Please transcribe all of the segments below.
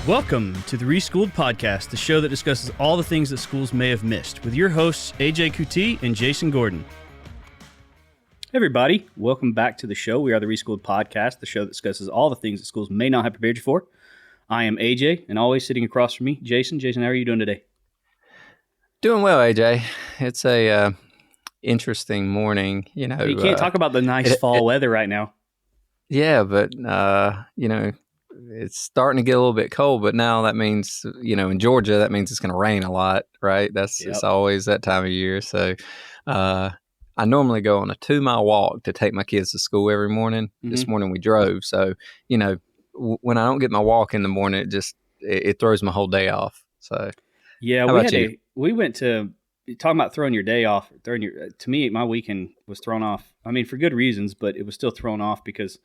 Welcome to the Reschool'd podcast, the show that discusses all the things that schools may have missed, with your hosts AJ Kuti and Jason Gordon. Hey everybody, welcome back to the show. We are the Reschool'd podcast, the show that discusses all the things that schools may not have prepared you for. I am AJ, and always sitting across from me, Jason. Jason, how are you doing today? Doing well, AJ. It's a interesting morning. You can't talk about the nice fall weather right now. Yeah, but it's starting to get a little bit cold, but now that means, in Georgia, that means it's going to rain a lot, right? It's always that time of year. So I normally go on a 2-mile walk to take my kids to school every morning. Mm-hmm. This morning we drove. So, when I don't get my walk in the morning, it throws my whole day off. So yeah, we went to talking about throwing your day off. To me, my weekend was thrown off. I mean, for good reasons, but it was still thrown off because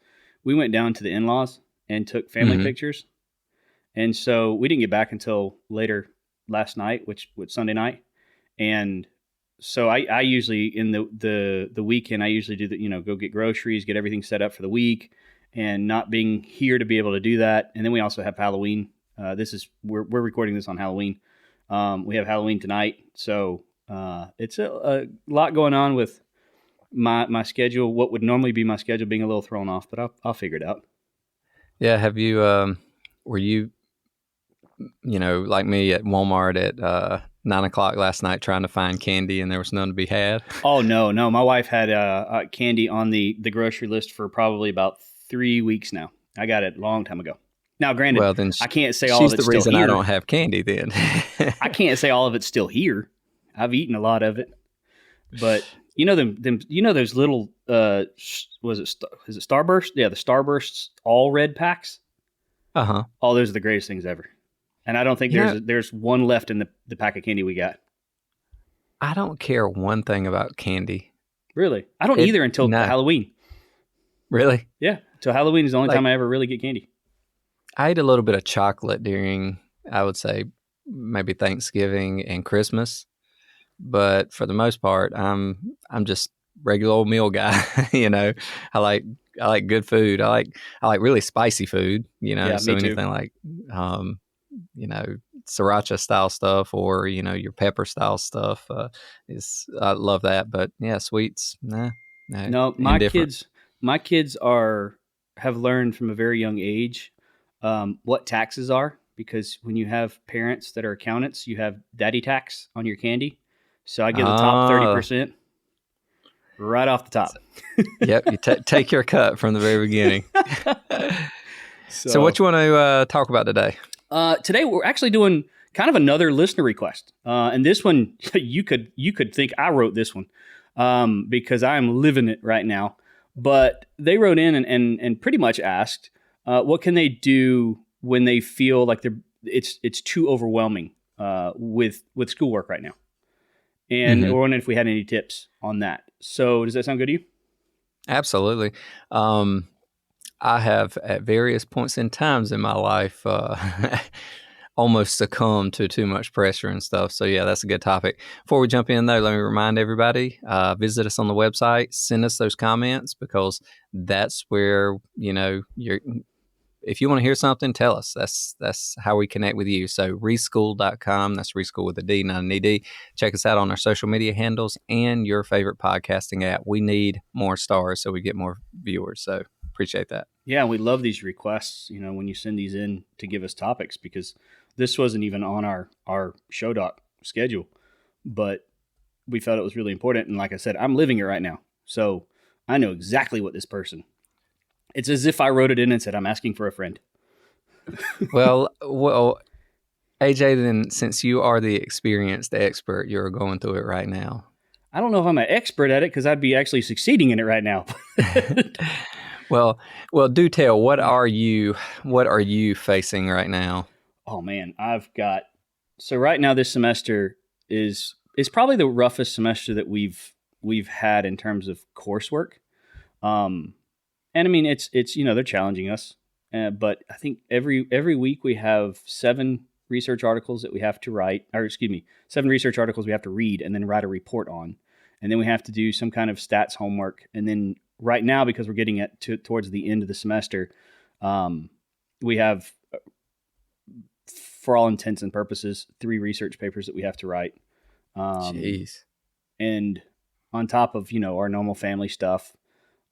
we went down to the in-laws and took family pictures. And so we didn't get back until later last night, which was Sunday night. And so I usually, in the weekend, I usually do go get groceries, get everything set up for the week, and not being here to be able to do that. And then we also have Halloween. We're recording this on Halloween. We have Halloween tonight. So it's a lot going on with my schedule, what would normally be my schedule being a little thrown off, but I'll figure it out. Yeah. Have you, were you, like me at Walmart at 9:00 last night trying to find candy and there was none to be had? Oh, no. My wife had candy on the grocery list for probably about 3 weeks now. I got it a long time ago. Now, granted, well, then I can't say all of it's still here. She's the reason I don't have candy then. I can't say all of it's still here. I've eaten a lot of it. But those little, is it Starburst? Yeah, the Starbursts all red packs. Uh-huh. Oh, those are the greatest things ever. And I don't think there's one left in the pack of candy we got. I don't care one thing about candy. Really? I don't either until Halloween. Really? Yeah. Until Halloween is the only time I ever really get candy. I ate a little bit of chocolate during, I would say, maybe Thanksgiving and Christmas. But for the most part, I'm just regular old meal guy. I like good food. I like really spicy food. Yeah, so me too. Anything like sriracha style stuff or your pepper style stuff I love that. But yeah, sweets, nah. No, my kids have learned from a very young age what taxes are, because when you have parents that are accountants, you have daddy tax on your candy. So I get the top 30% right off the top. Yep, you take your cut from the very beginning. So what you want to talk about today? Today we're actually doing kind of another listener request, and this one you could think I wrote this one because I'm living it right now. But they wrote in and pretty much asked, what can they do when they feel like it's too overwhelming with schoolwork right now? And we're wondering if we had any tips on that. So does that sound good to you? Absolutely. I have at various points in times in my life almost succumbed to too much pressure and stuff. So yeah, that's a good topic. Before we jump in though, let me remind everybody, visit us on the website, send us those comments, because that's where, if you want to hear something, tell us. That's how we connect with you. So Reschool'd.com, that's Reschool with a D, not an ED. Check us out on our social media handles and your favorite podcasting app. We need more stars so we get more viewers. So appreciate that. Yeah, we love these requests, when you send these in to give us topics, because this wasn't even on our show doc schedule, but we felt it was really important. And like I said, I'm living it right now. So I know exactly what this person. It's as if I wrote it in and said, I'm asking for a friend. Well, AJ, then since you are the experienced expert, you're going through it right now. I don't know if I'm an expert at it because I'd be actually succeeding in it right now. Well, do tell, what are you facing right now? Oh man, so right now this semester is probably the roughest semester that we've had in terms of coursework. And I mean, it's they're challenging us, but I think every week we have 7 research articles that we have to write, 7 research articles we have to read and then write a report on. And then we have to do some kind of stats homework. And then right now, because we're getting towards the end of the semester, we have for all intents and purposes, 3 research papers that we have to write. Jeez. And on top of, our normal family stuff,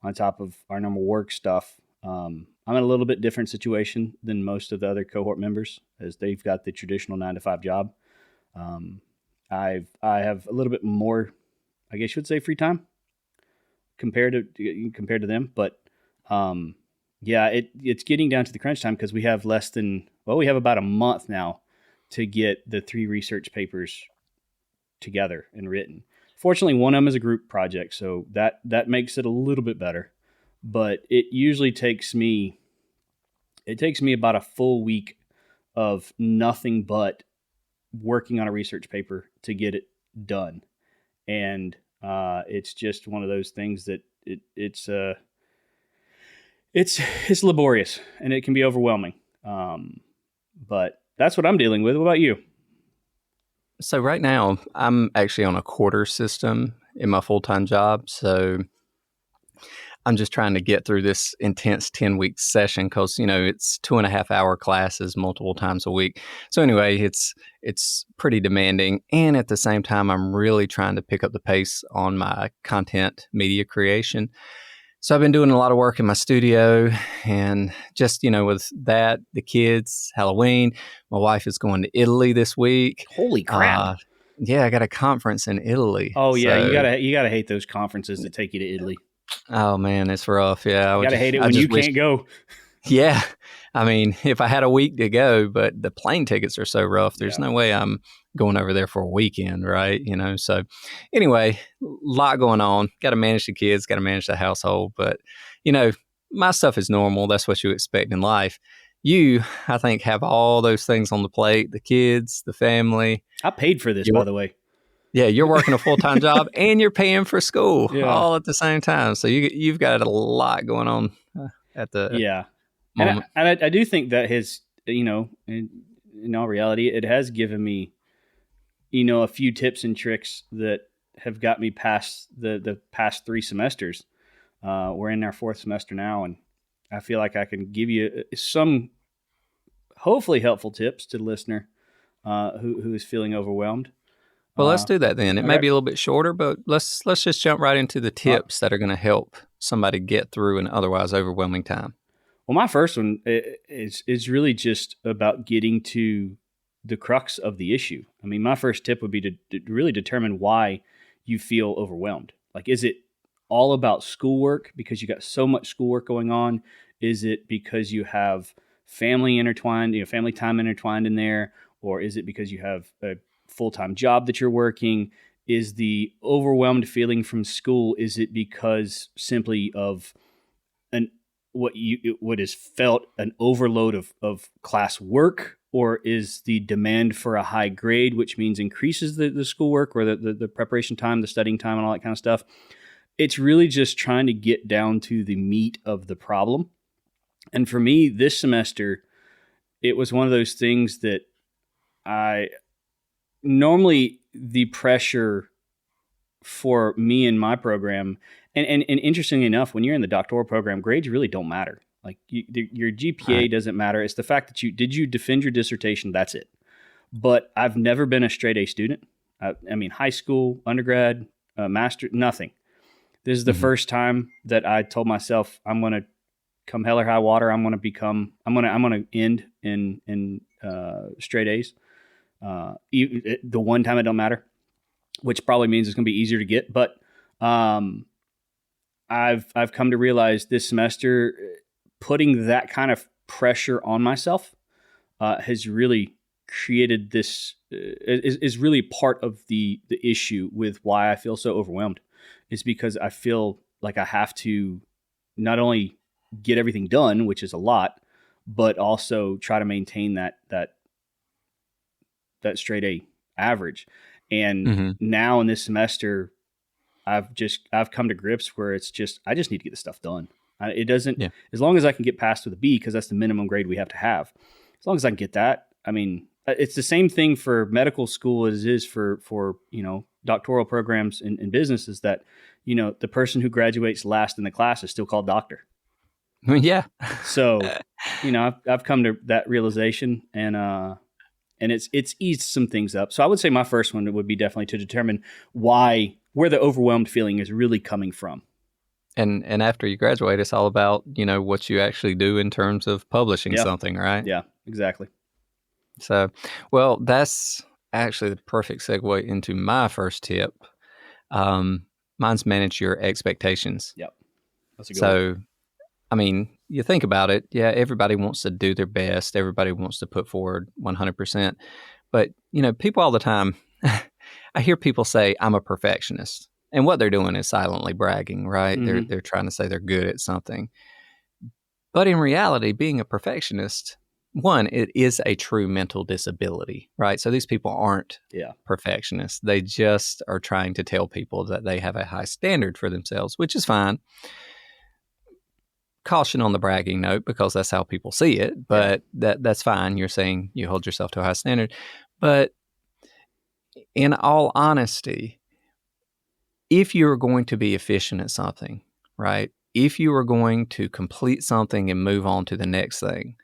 on top of our normal work stuff, I'm in a little bit different situation than most of the other cohort members, as they've got the traditional 9-to-5 job. I have a little bit more, I guess you would say, free time compared to them. But it's getting down to the crunch time because we have we have about a month now to get the 3 research papers together and written. Fortunately, one of them is a group project, so that makes it a little bit better. But it usually takes me about a full week of nothing but working on a research paper to get it done. And it's just one of those things that it's laborious and it can be overwhelming. But that's what I'm dealing with. What about you? So right now, I'm actually on a quarter system in my full-time job. So I'm just trying to get through this intense 10-week session because, it's 2.5-hour classes multiple times a week. So anyway, it's pretty demanding. And at the same time, I'm really trying to pick up the pace on my content media creation. So I've been doing a lot of work in my studio and just, with that, the kids, Halloween, my wife is going to Italy this week. Holy crap. Yeah, I got a conference in Italy. Oh yeah. You gotta hate those conferences that take you to Italy. Oh man, it's rough. Yeah. You gotta hate it when you can't go. Yeah. I mean, if I had a week to go, but the plane tickets are so rough, there's no way I'm going over there for a weekend, right? So anyway, a lot going on. Got to manage the kids, got to manage the household. But, my stuff is normal. That's what you expect in life. You, I think, have all those things on the plate, the kids, the family. I paid for this, by the way. Yeah, you're working a full-time job and you're paying for school all at the same time. So you've got a lot going on at the moment. And I do think that in all reality, it has given me, a few tips and tricks that have got me past the past 3 semesters. We're in our 4th semester now, and I feel like I can give you some hopefully helpful tips to the listener who is feeling overwhelmed. Well, let's do that then. It may be a little bit shorter, but let's just jump right into the tips that are going to help somebody get through an otherwise overwhelming time. Well, my first one is really just about getting to the crux of the issue. I mean, my first tip would be to really determine why you feel overwhelmed. Like, is it all about schoolwork because you got so much schoolwork going on? Is it because you have family time intertwined in there? Or is it because you have a full-time job that you're working? Is the overwhelmed feeling from school, is it because simply of what is felt an overload of class work, or is the demand for a high grade, which means increases the schoolwork or the preparation time, the studying time, and all that kind of stuff? It's really just trying to get down to the meat of the problem. And for me, this semester, it was one of those things that normally the pressure for me and my program, and interestingly enough, when you're in the doctoral program, grades really don't matter. Like your GPA doesn't matter. It's the fact that you defend your dissertation. That's it. But I've never been a straight A student. I mean, high school, undergrad, master, nothing. This is the first time that I told myself I'm going to come hell or high water. I'm going to end in straight A's. The one time it don't matter, which probably means it's going to be easier to get. But I've come to realize this semester, putting that kind of pressure on myself has really created this is really part of the issue with why I feel so overwhelmed. Is because I feel like I have to not only get everything done, which is a lot, but also try to maintain that straight A average. And now in this semester, I've come to grips where it's just, I just need to get this stuff done. It doesn't, as long as I can get passed with a B, because that's the minimum grade we have to have. As long as I can get that, I mean, it's the same thing for medical school as it is for doctoral programs in businesses, that, the person who graduates last in the class is still called doctor. Yeah. So, I've come to that realization, and and it's eased some things up. So I would say my first one would be definitely to determine where the overwhelmed feeling is really coming from. And after you graduate, it's all about, what you actually do in terms of publishing something, right? Yeah, exactly. So, well, that's actually the perfect segue into my first tip. Mine's manage your expectations. Yep. That's a good one. So, I mean, you think about it. Yeah, everybody wants to do their best. Everybody wants to put forward 100%. But, people all the time, I hear people say, I'm a perfectionist. And what they're doing is silently bragging, right? Mm-hmm. They're trying to say they're good at something. But in reality, being a perfectionist, one, it is a true mental disability, right? So these people aren't perfectionists. They just are trying to tell people that they have a high standard for themselves, which is fine. Caution on the bragging note, because that's how people see it, but that's fine. You're saying you hold yourself to a high standard. But in all honesty, if you're going to be efficient at something, right? If you are going to complete something and move on to the next thing,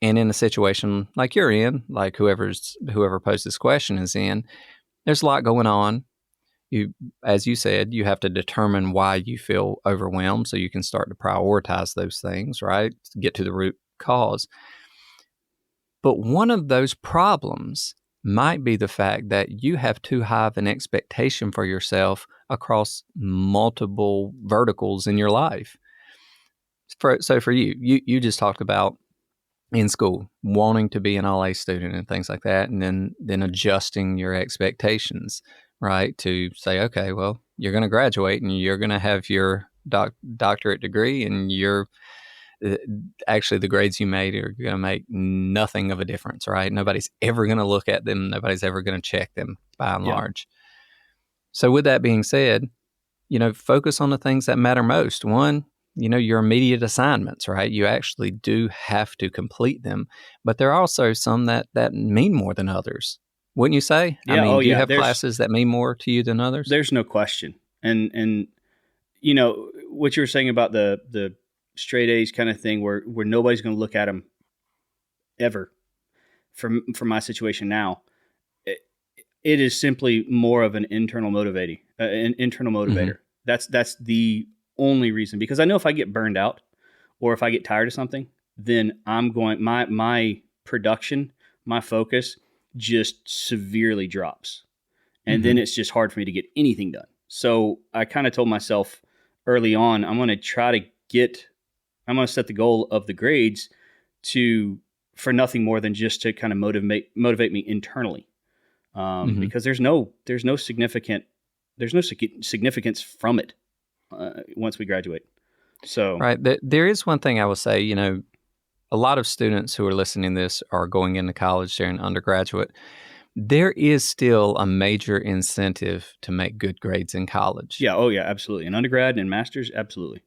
and in a situation like you're in, like whoever posed this question is in, there's a lot going on. As you said, you have to determine why you feel overwhelmed so you can start to prioritize those things, right? Get to the root cause. But one of those problems might be the fact that you have too high of an expectation for yourself across multiple verticals in your life. So for you just talked about in school wanting to be an all-A student and things like that, and then adjusting your expectations, right? To say, okay, well, you're going to graduate and you're going to have your doctorate degree, and you're actually the grades you made are going to make nothing of a difference, right? Nobody's ever going to look at them. Nobody's ever going to check them by and large. So with that being said, focus on the things that matter most. One, your immediate assignments, right? You actually do have to complete them, but there are also some that mean more than others. Wouldn't you say? Yeah, I mean, do you have classes that mean more to you than others? There's no question. And what you were saying about the straight A's kind of thing where nobody's going to look at them ever. From my situation now, it is simply more of an internal motivator. Mm-hmm. That's the only reason, because I know if I get burned out or if I get tired of something, then my production, my focus just severely drops. And then it's just hard for me to get anything done. So I kind of told myself early on, I'm going to set the goal of the grades for nothing more than just to kind of motivate me internally. Because there's no significance from it once we graduate. So right, there is one thing I will say. A lot of students who are listening to this are going into college. They're in undergraduate. There is still a major incentive to make good grades in college. Yeah. Oh, yeah. Absolutely. In undergrad and masters, absolutely.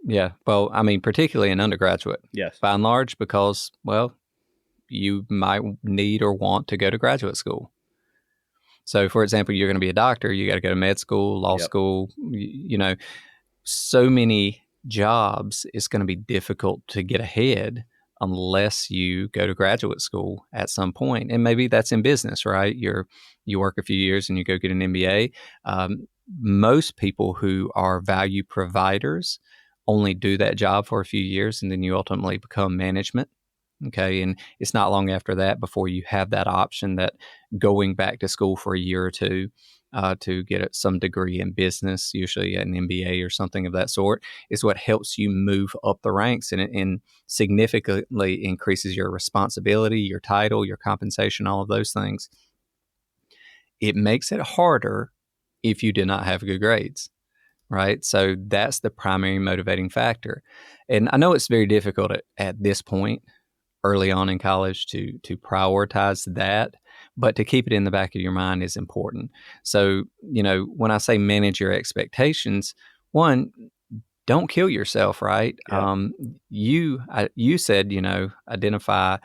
Yeah. Well, I mean, particularly in undergraduate. Yes. By and large, because, well, you might need or want to go to graduate school. So, for example, you're going to be a doctor, you got to go to med school, law school, so many jobs, it's going to be difficult to get ahead unless you go to graduate school at some point. And maybe that's in business, right? You work a few years and you go get an MBA. Most people who are value providers only do that job for a few years, and then you ultimately become management. Okay. And it's not long after that before you have that option that going back to school for a year or two to get some degree in business, usually an MBA or something of that sort, is what helps you move up the ranks, and significantly increases your responsibility, your title, your compensation, all of those things. It makes it harder if you did not have good grades. Right. So that's the primary motivating factor. And I know it's very difficult at this point early on in college to prioritize that, but to keep it in the back of your mind is important. So, when I say manage your expectations, one, don't kill yourself, right? Yeah. You said, identify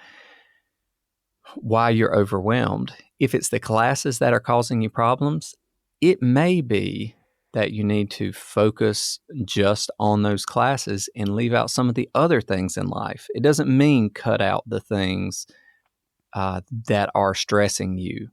why you're overwhelmed. If it's the classes that are causing you problems, it may be that you need to focus just on those classes and leave out some of the other things in life. It doesn't mean cut out the things that are stressing you,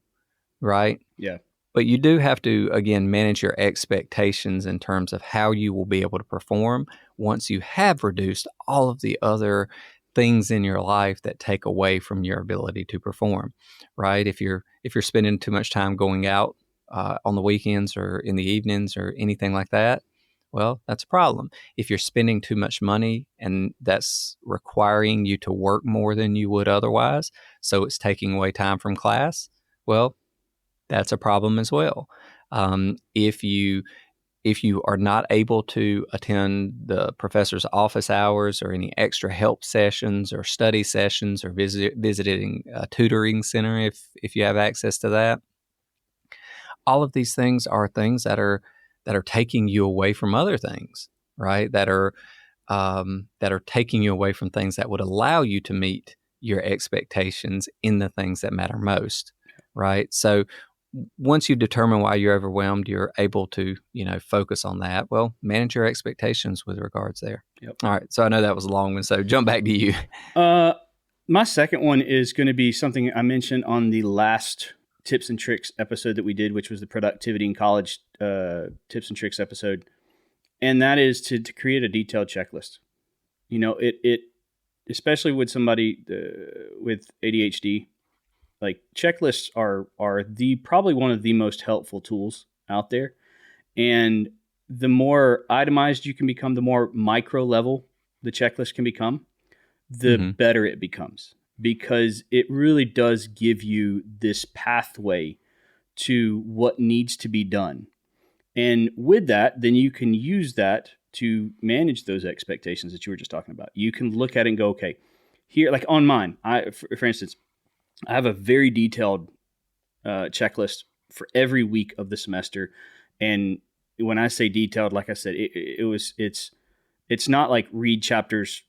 right? Yeah. But you do have to, again, manage your expectations in terms of how you will be able to perform once you have reduced all of the other things in your life that take away from your ability to perform, right? If you're spending too much time going out on the weekends or in the evenings or anything like that, well, that's a problem. If you're spending too much money and that's requiring you to work more than you would otherwise, so it's taking away time from class, well, that's a problem as well. If you are not able to attend the professor's office hours or any extra help sessions or study sessions or visiting a tutoring center if you have access to that, all of these things are things that are taking you away from other things, right? That are taking you away from things that would allow you to meet your expectations in the things that matter most, right? So once you determine why you're overwhelmed, you're able to, focus on that. Well, manage your expectations with regards there. Yep. All right. So I know that was a long one. So jump back to you. My second one is going to be something I mentioned on the last tips and tricks episode that we did, which was the productivity in college tips and tricks episode. And that is to create a detailed checklist. It especially with somebody with ADHD, like checklists are probably one of the most helpful tools out there. And the more itemized you can become, the more micro level the checklist can become, the better it becomes, because it really does give you this pathway to what needs to be done. And with that, then you can use that to manage those expectations that you were just talking about. You can look at it and go, okay, here, like on mine, for instance, I have a very detailed checklist for every week of the semester. And when I say detailed, like I said, it's not like read chapters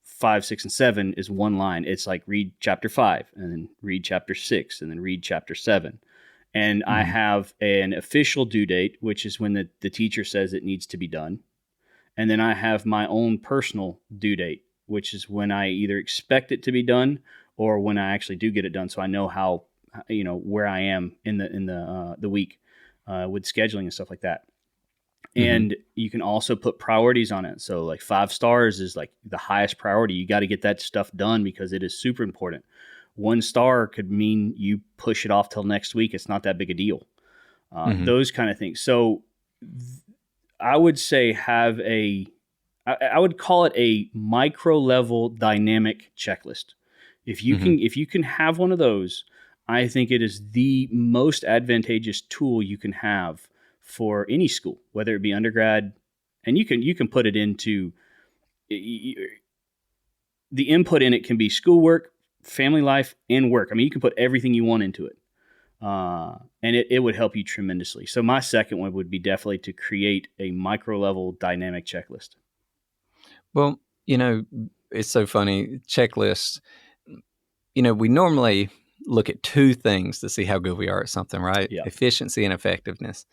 5, 6, and 7 is one line. It's like read chapter 5 and then read chapter 6 and then read chapter 7. And I have an official due date, which is when the teacher says it needs to be done. And then I have my own personal due date, which is when I either expect it to be done or when I actually do get it done. So I know how, where I am in the week with scheduling and stuff like that. And you can also put priorities on it. So like 5 stars is like the highest priority. You got to get that stuff done because it is super important. 1 star could mean you push it off till next week. It's not that big a deal. Those kind of things. So I would say I would call it a micro level dynamic checklist. If you can have one of those, I think it is the most advantageous tool you can have for any school, whether it be undergrad, and you can put it into the input in it can be schoolwork, family life, and work. I mean, you can put everything you want into it, and it would help you tremendously. So my second one would be definitely to create a micro level dynamic checklist. Well, it's so funny. Checklists, we normally look at 2 things to see how good we are at something, right? Yeah. Efficiency and effectiveness.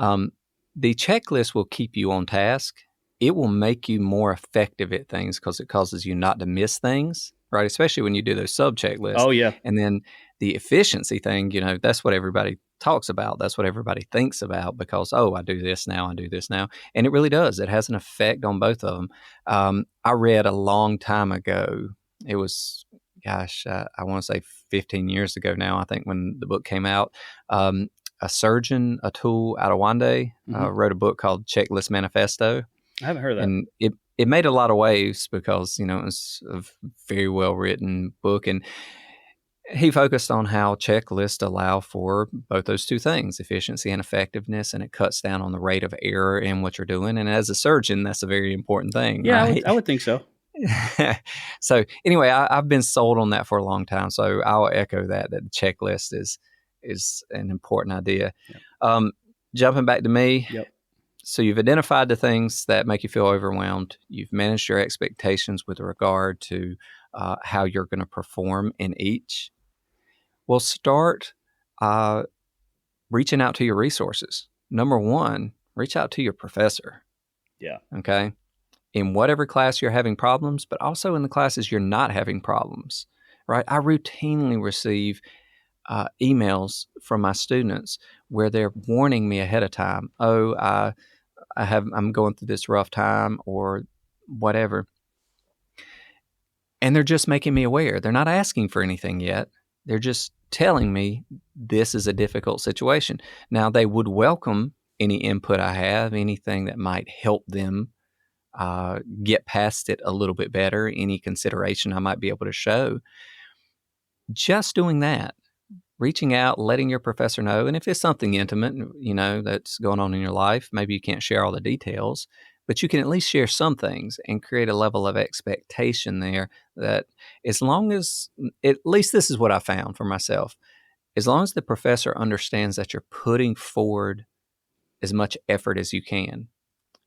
The checklist will keep you on task. It will make you more effective at things because it causes you not to miss things, right? Especially when you do those sub checklists. Oh, yeah. And then the efficiency thing, that's what everybody talks about. That's what everybody thinks about because, I do this now. And it really does. It has an effect on both of them. I read a long time ago. It was, I want to say 15 years ago now, I think, when the book came out. A surgeon, Atul Adewande, wrote a book called Checklist Manifesto. I haven't heard of that. And it made a lot of waves because, it was a very well-written book. And he focused on how checklists allow for both those 2 things, efficiency and effectiveness, and it cuts down on the rate of error in what you're doing. And as a surgeon, that's a very important thing. Yeah, right? I would think so. So anyway, I've been sold on that for a long time. So I'll echo that the checklist is an important idea. Yep. Jumping back to me. Yep. So you've identified the things that make you feel overwhelmed. You've managed your expectations with regard to how you're going to perform in each. Well, start reaching out to your resources. Number 1, reach out to your professor. Yeah. Okay. In whatever class you're having problems, but also in the classes you're not having problems. right? I routinely receive emails from my students where they're warning me ahead of time. Oh, I'm going through this rough time or whatever. And they're just making me aware. They're not asking for anything yet. They're just telling me this is a difficult situation. Now, they would welcome any input I have, anything that might help them get past it a little bit better, any consideration I might be able to show. Just doing that, reaching out, letting your professor know. And if it's something intimate, that's going on in your life, maybe you can't share all the details, but you can at least share some things and create a level of expectation there that as long as, at least this is what I found for myself, as long as the professor understands that you're putting forward as much effort as you can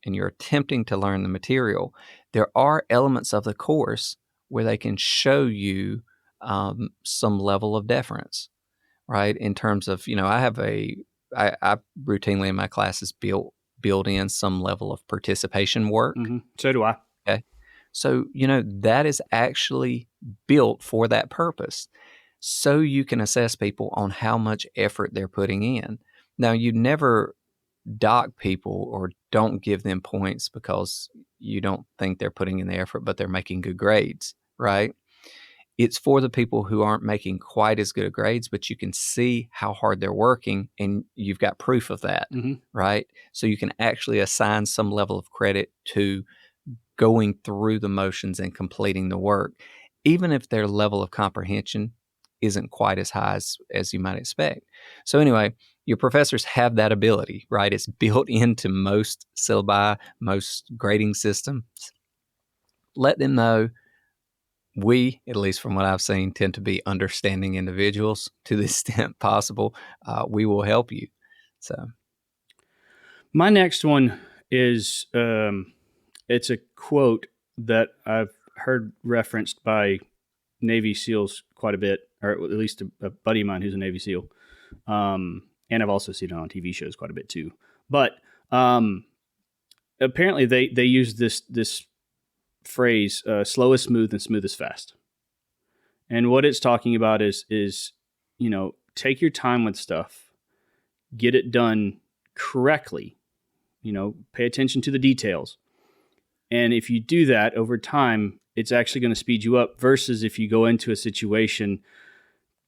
and you're attempting to learn the material, there are elements of the course where they can show you some level of deference, right? In terms of, I routinely in my classes build in some level of participation work. Mm-hmm. So do I. Okay. So, that is actually built for that purpose. So you can assess people on how much effort they're putting in. Now, you never dock people or don't give them points because you don't think they're putting in the effort, but they're making good grades, right? It's for the people who aren't making quite as good of grades, but you can see how hard they're working and you've got proof of that, right? So you can actually assign some level of credit to going through the motions and completing the work, even if their level of comprehension isn't quite as high as you might expect. So anyway, your professors have that ability, right? It's built into most syllabi, most grading systems. Let them know. We, at least from what I've seen, tend to be understanding individuals to the extent possible. We will help you. So, my next one is it's a quote that I've heard referenced by Navy SEALs quite a bit, or at least a buddy of mine who's a Navy SEAL. And I've also seen it on TV shows quite a bit too. But apparently they use this phrase, slow is smooth and smooth is fast. And what it's talking about is take your time with stuff, get it done correctly, pay attention to the details. And if you do that over time, it's actually going to speed you up versus if you go into a situation,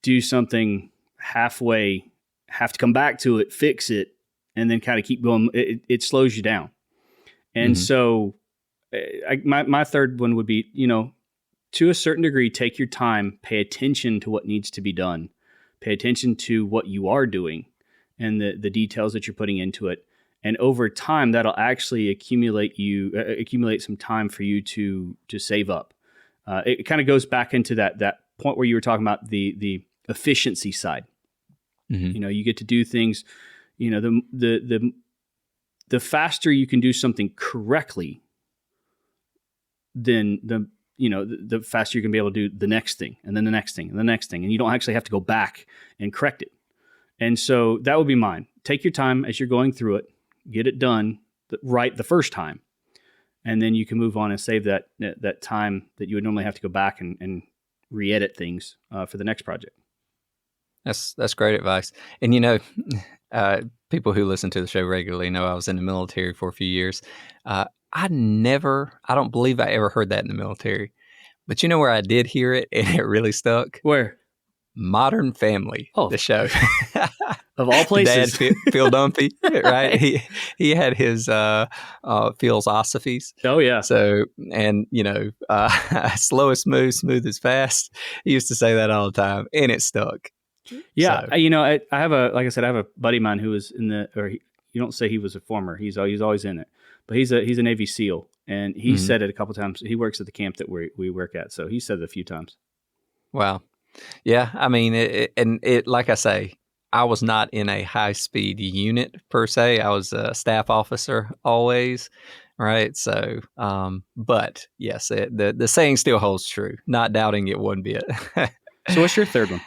do something halfway, have to come back to it, fix it, and then kind of keep going. It slows you down. And so my third one would be, to a certain degree, take your time, pay attention to what needs to be done, pay attention to what you are doing and the details that you're putting into it. And over time, that'll actually accumulate some time for you to save up. It kind of goes back into that point where you were talking about the efficiency side. You get to do things, the faster you can do something correctly, then the faster you can be able to do the next thing and then the next thing and the next thing. And you don't actually have to go back and correct it. And so that would be mine. Take your time as you're going through it, get it done right the first time. And then you can move on and save that time that you would normally have to go back and re-edit things for the next project. That's great advice. And people who listen to the show regularly know I was in the military for a few years. I don't believe I ever heard that in the military. But you know where I did hear it and it really stuck? Where? Modern Family, the show. Of all places. Dad, Phil Dunphy, right? He had his philosophies. Oh, yeah. So, and, slow is smooth, smooth is fast. He used to say that all the time, and it stuck. Yeah. So. I have a buddy of mine who was you don't say he was a former, he's always in it, but he's a Navy SEAL, and he said it a couple times. He works at the camp that we work at, so he said it a few times. Wow. Yeah. I mean, it like I say, I was not in a high-speed unit per se. I was a staff officer always, right? So, but yes, the saying still holds true. Not doubting it one bit. So what's your third one?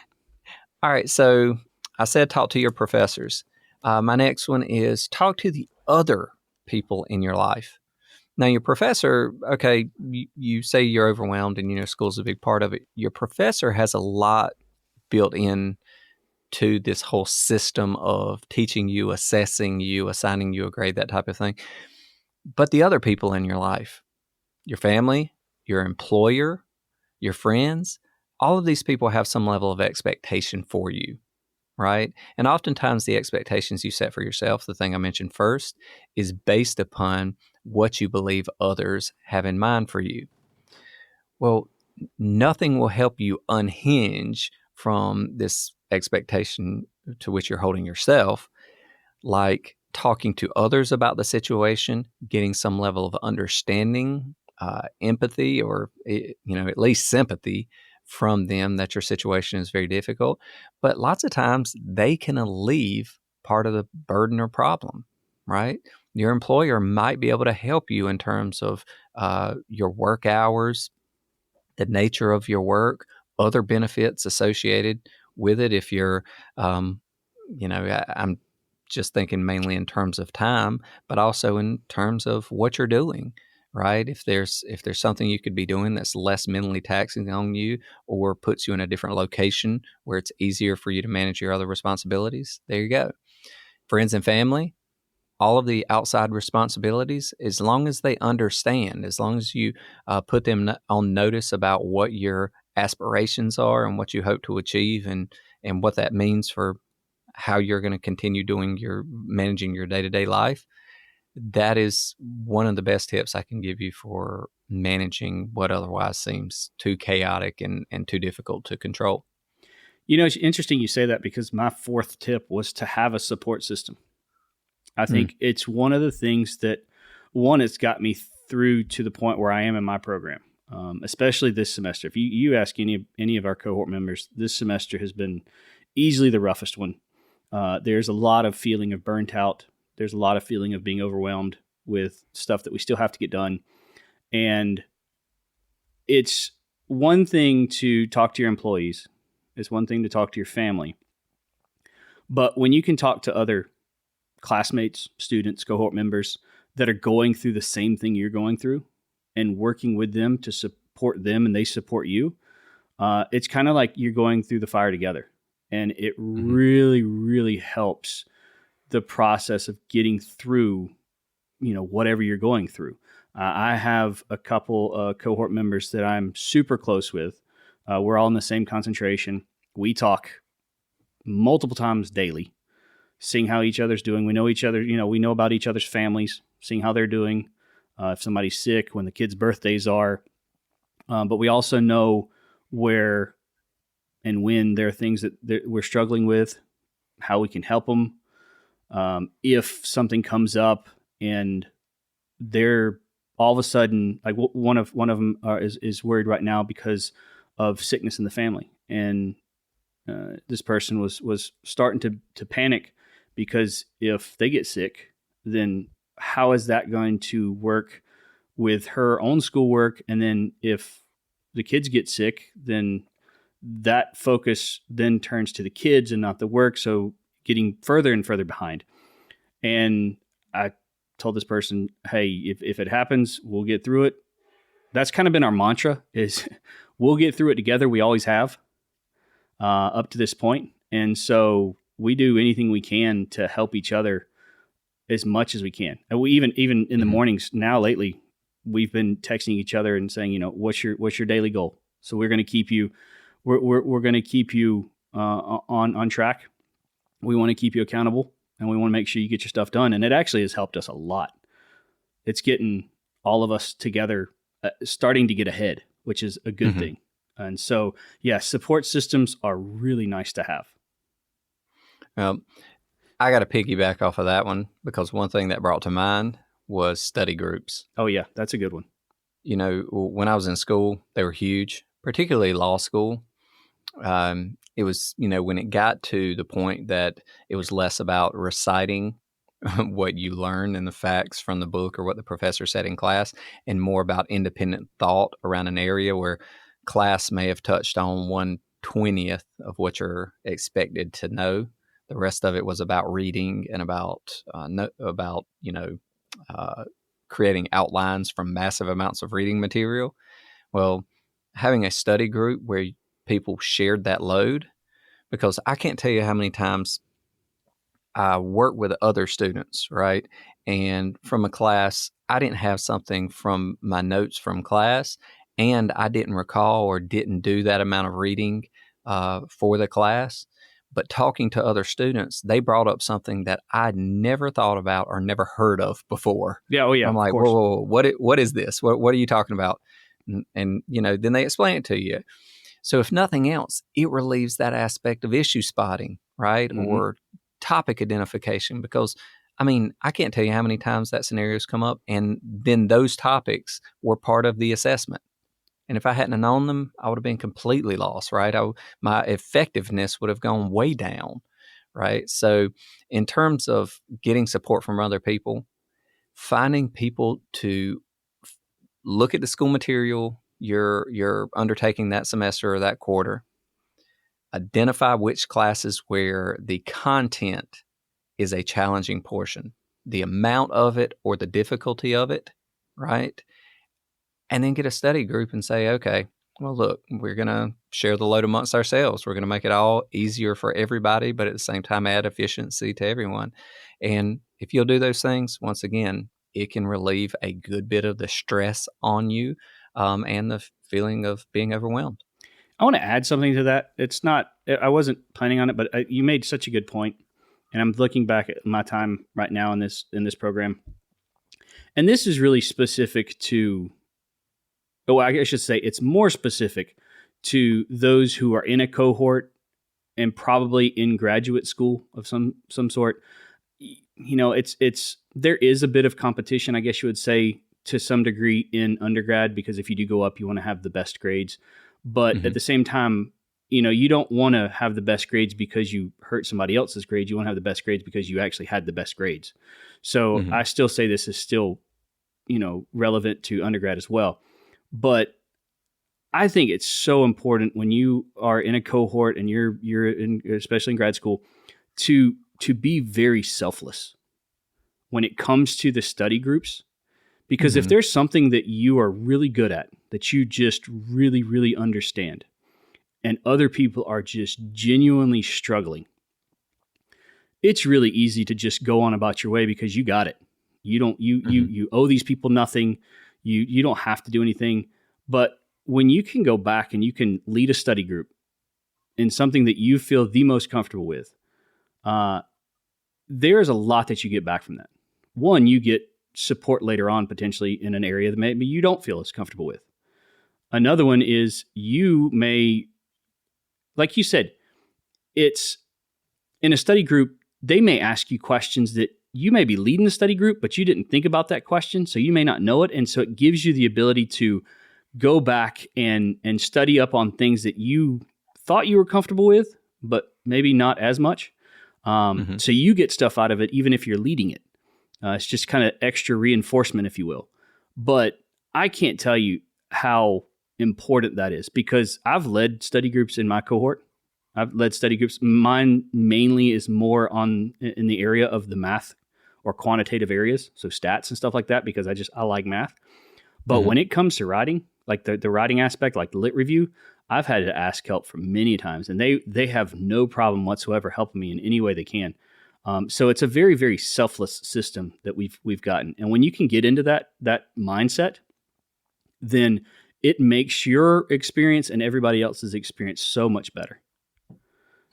All right. So I said talk to your professors. My next one is talk to the other people in your life. Now, your professor, okay, you say you're overwhelmed and, school's a big part of it. Your professor has a lot built in to this whole system of teaching you, assessing you, assigning you a grade, that type of thing. But the other people in your life, your family, your employer, your friends, all of these people have some level of expectation for you, right? And oftentimes the expectations you set for yourself, the thing I mentioned first, is based upon what you believe others have in mind for you. Well, nothing will help you unhinge from this expectation to which you're holding yourself, like talking to others about the situation, getting some level of understanding, empathy, or at least sympathy from them that your situation is very difficult. But lots of times they can alleviate part of the burden or problem, right? Your employer might be able to help you in terms of your work hours, the nature of your work, other benefits associated with it. If you're, I'm just thinking mainly in terms of time, but also in terms of what you're doing, right? If there's something you could be doing that's less mentally taxing on you, or puts you in a different location where it's easier for you to manage your other responsibilities, there you go. Friends and family, all of the outside responsibilities, as long as they understand, as long as you put them on notice about what your aspirations are and what you hope to achieve, and what that means for how you're going to continue doing managing your day-to-day life, that is one of the best tips I can give you for managing what otherwise seems too chaotic and too difficult to control. It's interesting you say that, because my fourth tip was to have a support system. I think it's one of the things that, it's got me through to the point where I am in my program, especially this semester. If you ask any of our cohort members, this semester has been easily the roughest one. There's a lot of feeling of burnt out. There's a lot of feeling of being overwhelmed with stuff that we still have to get done. And it's one thing to talk to your employees. It's one thing to talk to your family. But when you can talk to other classmates, students, cohort members that are going through the same thing you're going through, and working with them to support them and they support you, it's kind of like you're going through the fire together. And it really, really helps the process of getting through, whatever you're going through. I have a couple cohort members that I'm super close with. We're all in the same concentration. We talk multiple times daily, seeing how each other's doing. We know each other, we know about each other's families, seeing how they're doing, if somebody's sick, when the kids' birthdays are. But we also know where and when there are things that we're struggling with, how we can help them. If something comes up and they're all of a sudden, like one of them is worried right now because of sickness in the family. And this person was starting to panic, because if they get sick, then how is that going to work with her own schoolwork? And then if the kids get sick, then that focus then turns to the kids and not the work. So getting further and further behind. And I told this person, hey, if it happens, we'll get through it. That's kind of been our mantra, is we'll get through it together. We always have up to this point. And so we do anything we can to help each other as much as we can. And we even in the mornings now lately, we've been texting each other and saying, what's your daily goal? So we're going to keep you, we're going to keep you on track. We want to keep you accountable, and we want to make sure you get your stuff done. And it actually has helped us a lot. It's getting all of us together, starting to get ahead, which is a good thing. And so, yeah, support systems are really nice to have. I got to piggyback off of that one, because one thing that brought to mind was study groups. Oh, yeah, that's a good one. When I was in school, they were huge, particularly law school. It was, when it got to the point that it was less about reciting what you learned and the facts from the book or what the professor said in class, and more about independent thought around an area where class may have touched on 1/20th of what you're expected to know. The rest of it was about reading and about creating outlines from massive amounts of reading material. Well, having a study group where people shared that load, because I can't tell you how many times I work with other students, right? And from a class, I didn't have something from my notes from class, and I didn't recall or didn't do that amount of reading for the class. But talking to other students, they brought up something that I'd never thought about or never heard of before. Yeah. Oh, yeah. I'm like, Of course. whoa, what is this? What are you talking about? And then they explain it to you. So if nothing else, it relieves that aspect of issue spotting, right? Mm-hmm. Or topic identification, because I mean, I can't tell you how many times that scenario's come up, and then those topics were part of the assessment. And if I hadn't known them, I would have been completely lost, right? My effectiveness would have gone way down, right? So in terms of getting support from other people, finding people to look at the school material you're undertaking that semester or that quarter, identify which classes where the content is a challenging portion, the amount of it or the difficulty of it, right? And then get a study group and say, okay, well, look, we're going to share the load amongst ourselves. We're going to make it all easier for everybody, but at the same time, add efficiency to everyone. And if you'll do those things, once again, it can relieve a good bit of the stress on you and the feeling of being overwhelmed. I want to add something to that. It's not, I wasn't planning on it, but you made such a good point. And I'm looking back at my time right now in this program. And this is really specific to, I should say it's more specific to those who are in a cohort and probably in graduate school of some sort. There is a bit of competition, I guess you would say, to some degree in undergrad, because if you do go up, you want to have the best grades. But at the same time, you don't want to have the best grades because you hurt somebody else's grades. You want to have the best grades because you actually had the best grades. So I still say this is still, relevant to undergrad as well. But I think it's so important when you are in a cohort and you're in, especially in grad school, to be very selfless when it comes to the study groups. Because if there's something that you are really good at, that you just really, really understand, and other people are just genuinely struggling, it's really easy to just go on about your way because you got it. You owe these people nothing. You don't have to do anything. But when you can go back and you can lead a study group in something that you feel the most comfortable with, there's a lot that you get back from that. One, you get support later on potentially in an area that maybe you don't feel as comfortable with. Another one is you may, like you said, it's in a study group, they may ask you questions that you may be leading the study group, but you didn't think about that question, so you may not know it. And so it gives you the ability to go back and study up on things that you thought you were comfortable with, but maybe not as much. So you get stuff out of it, even if you're leading it. It's just kind of extra reinforcement, if you will. But I can't tell you how important that is, because I've led study groups in my cohort. I've led study groups. Mine mainly is more in the area of the math or quantitative areas, so stats and stuff like that, because I like math. But when it comes to writing, like the writing aspect, like the lit review, I've had to ask help from many times, and they have no problem whatsoever helping me in any way they can. So it's a very, very selfless system that we've gotten. And when you can get into that mindset, then it makes your experience and everybody else's experience so much better.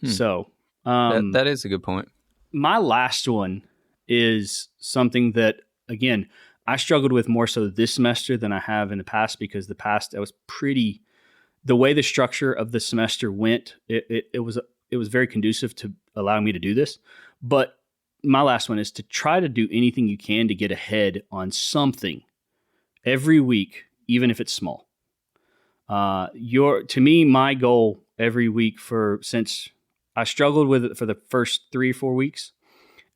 So that is a good point. My last one is something that, again, I struggled with more so this semester than I have in the past, because the past I was the way the structure of the semester went, it was very conducive to allowing me to do this. But my last one is to try to do anything you can to get ahead on something every week, even if it's small. To me, my goal every week since I struggled with it for the first 3 or 4 weeks,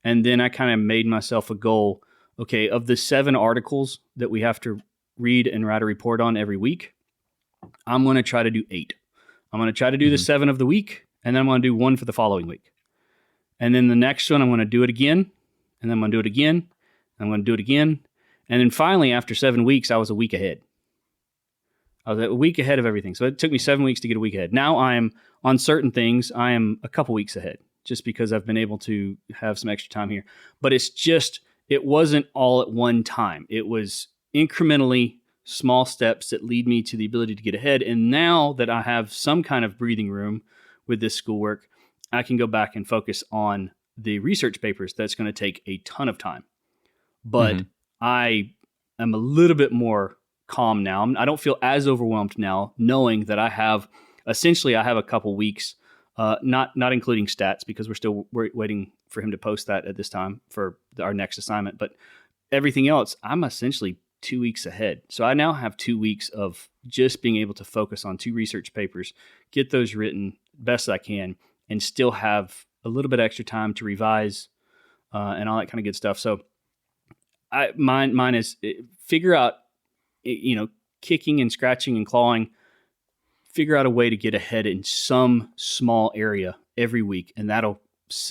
and then I kind of made myself a goal. Okay, of the 7 articles that we have to read and write a report on every week, I'm going to try to do 8. I'm going to try to do the 7 of the week, and then I'm going to do 1 for the following week. And then the next one, I'm going to do it again, and then I'm going to do it again, and I'm going to do it again. And then finally, after 7 weeks, I was a week ahead. I was a week ahead of everything. So it took me 7 weeks to get a week ahead. Now I'm on certain things, I am a couple weeks ahead just because I've been able to have some extra time here. But it wasn't all at one time. It was incrementally small steps that lead me to the ability to get ahead. And now that I have some kind of breathing room with this schoolwork, I can go back and focus on the research papers. That's going to take a ton of time. But I am a little bit more calm now. I don't feel as overwhelmed now, knowing that I have a couple weeks, not including stats because we're waiting for him to post that at this time for our next assignment. But everything else, I'm essentially 2 weeks ahead. So I now have 2 weeks of just being able to focus on 2 research papers, get those written best I can, and still have a little bit extra time to revise and all that kind of good stuff. So mine is figure out, kicking and scratching and clawing, figure out a way to get ahead in some small area every week. And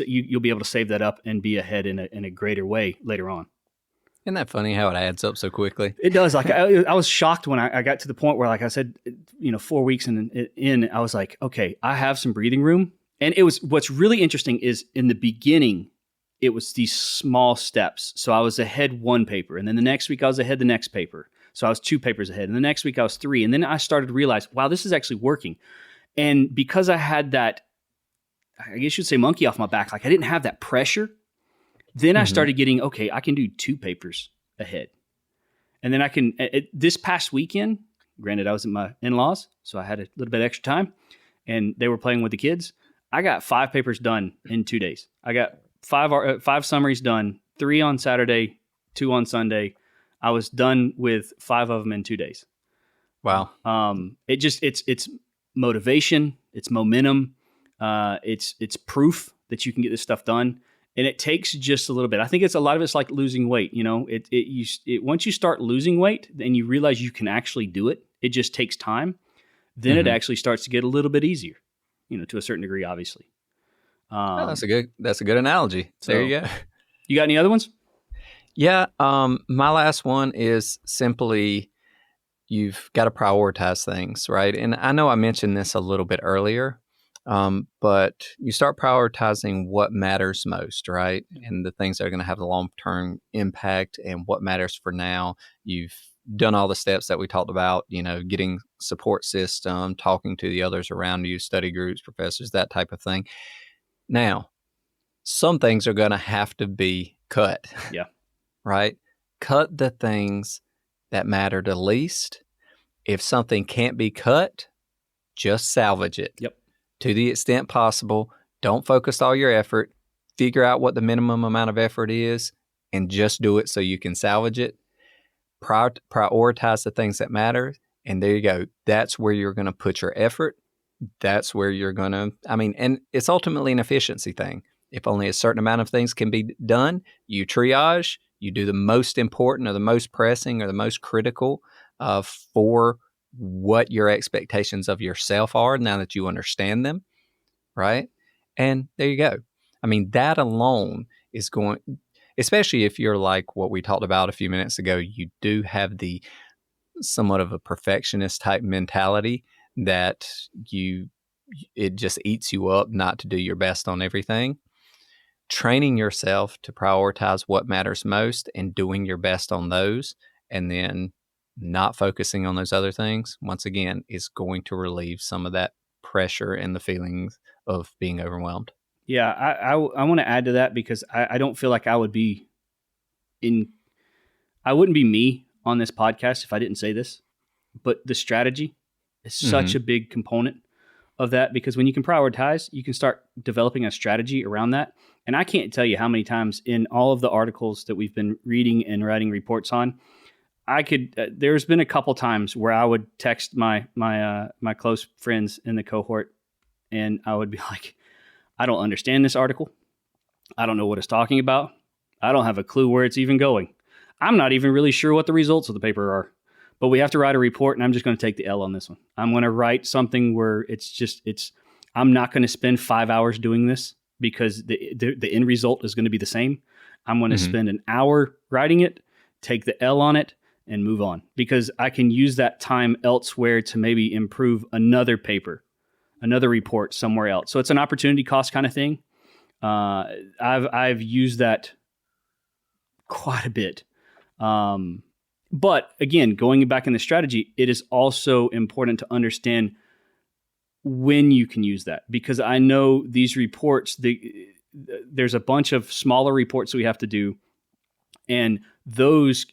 you'll be able to save that up and be ahead in a greater way later on. Isn't that funny how it adds up so quickly? It does. Like I was shocked when I got to the point where, like I said, 4 weeks in, I was like, okay, I have some breathing room. And what's really interesting is in the beginning, it was these small steps. So I was ahead 1 paper, and then the next week I was ahead the next paper. So I was 2 papers ahead, and the next week I was 3. And then I started to realize, wow, this is actually working. And because I had that, I guess you'd say monkey off my back, like I didn't have that pressure. Then I started getting, okay, I can do 2 papers ahead. And then I can, this past weekend, granted I was at my in-laws, so I had a little bit extra time, and they were playing with the kids. I got 5 papers done in 2 days. I got 5 summaries done, 3 on Saturday, 2 on Sunday. I was done with 5 of them in 2 days. Wow. It's motivation, it's momentum, it's proof that you can get this stuff done. And it takes just a little bit. I think a lot of it's like losing weight. Once you start losing weight and you realize you can actually do it, it just takes time. Then it actually starts to get a little bit easier, to a certain degree, obviously. That's a good analogy. So, there you go. You got any other ones? Yeah. My last one is simply you've got to prioritize things, right? And I know I mentioned this a little bit earlier. But you start prioritizing what matters most, right? And the things that are going to have the long-term impact and what matters for now. You've done all the steps that we talked about, getting support system, talking to the others around you, study groups, professors, that type of thing. Now, some things are going to have to be cut. Yeah. Right? Cut the things that matter the least. If something can't be cut, just salvage it. Yep. To the extent possible, don't focus all your effort. Figure out what the minimum amount of effort is and just do it so you can salvage it. Prioritize the things that matter. And there you go. That's where you're going to put your effort. That's where you're going to, and it's ultimately an efficiency thing. If only a certain amount of things can be done, you triage, you do the most important or the most pressing or the most critical for what your expectations of yourself are now that you understand them, right? And there you go. That alone is going, especially if you're like what we talked about a few minutes ago, you do have the somewhat of a perfectionist type mentality that it just eats you up not to do your best on everything. Training yourself to prioritize what matters most and doing your best on those, and then not focusing on those other things, once again, is going to relieve some of that pressure and the feelings of being overwhelmed. Yeah, I want to add to that because I don't feel like I wouldn't be me on this podcast if I didn't say this, but the strategy is such a big component of that, because when you can prioritize, you can start developing a strategy around that. And I can't tell you how many times in all of the articles that we've been reading and writing reports on, there's been a couple times where I would text my close friends in the cohort, and I would be like, I don't understand this article. I don't know what it's talking about. I don't have a clue where it's even going. I'm not even really sure what the results of the paper are, but we have to write a report, and I'm just going to take the L on this one. I'm going to write something where I'm not going to spend 5 hours doing this because the end result is going to be the same. I'm going to spend an hour writing it, take the L on it, and move on, because I can use that time elsewhere to maybe improve another paper, another report somewhere else. So it's an opportunity cost kind of thing. I've used that quite a bit. But again, going back in the strategy, it is also important to understand when you can use that, because I know these reports, there's a bunch of smaller reports that we have to do, and those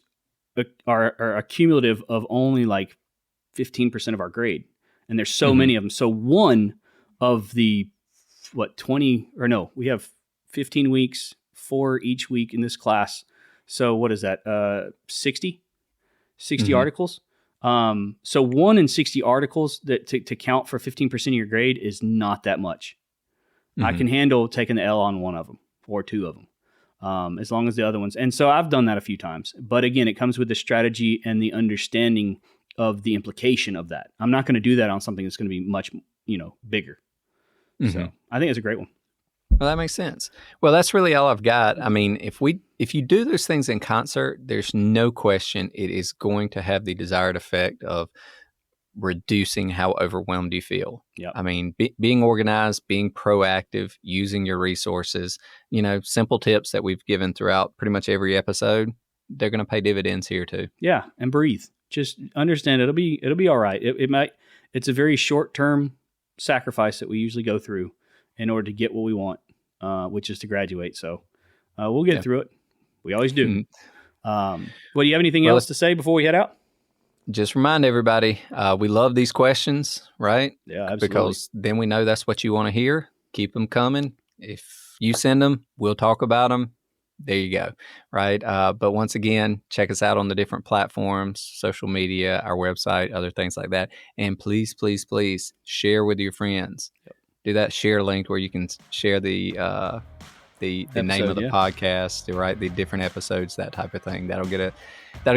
are a cumulative of only like 15% of our grade. And there's so many of them. So one of the, we have 15 weeks, 4 each week in this class. So what is that? 60 articles. So 1 in 60 articles that to count for 15% of your grade is not that much. I can handle taking the L on one of them or 2 of them. As long as the other ones. And so I've done that a few times. But again, it comes with the strategy and the understanding of the implication of that. I'm not going to do that on something that's going to be much, bigger. So I think it's a great one. Well, that makes sense. Well, that's really all I've got. I mean, if you do those things in concert, there's no question it is going to have the desired effect of reducing how overwhelmed you feel. Yep. I mean, being organized, being proactive, using your resources, simple tips that we've given throughout pretty much every episode, they're going to pay dividends here too. Yeah. And breathe. Just understand it'll be all right. It's a very short-term sacrifice that we usually go through in order to get what we want, which is to graduate. So we'll get through it. We always do. Well, do you have anything else to say before we head out? Just remind everybody, we love these questions, right? Yeah, absolutely. Because then we know that's what you want to hear. Keep them coming. If you send them, we'll talk about them. There you go, right? But once again, check us out on the different platforms, social media, our website, other things like that. And please, please, please share with your friends. Yep. Do that share link where you can share the name of the podcast, right? The different episodes, that type of thing. That'll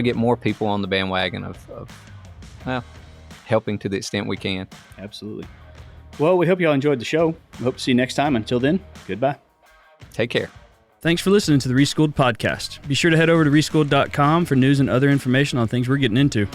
get more people on the bandwagon of helping to the extent we can. Absolutely. Well, we hope you all enjoyed the show. We hope to see you next time. Until then, goodbye. Take care. Thanks for listening to the Reschool'd podcast. Be sure to head over to reschool'd.com for news and other information on things we're getting into.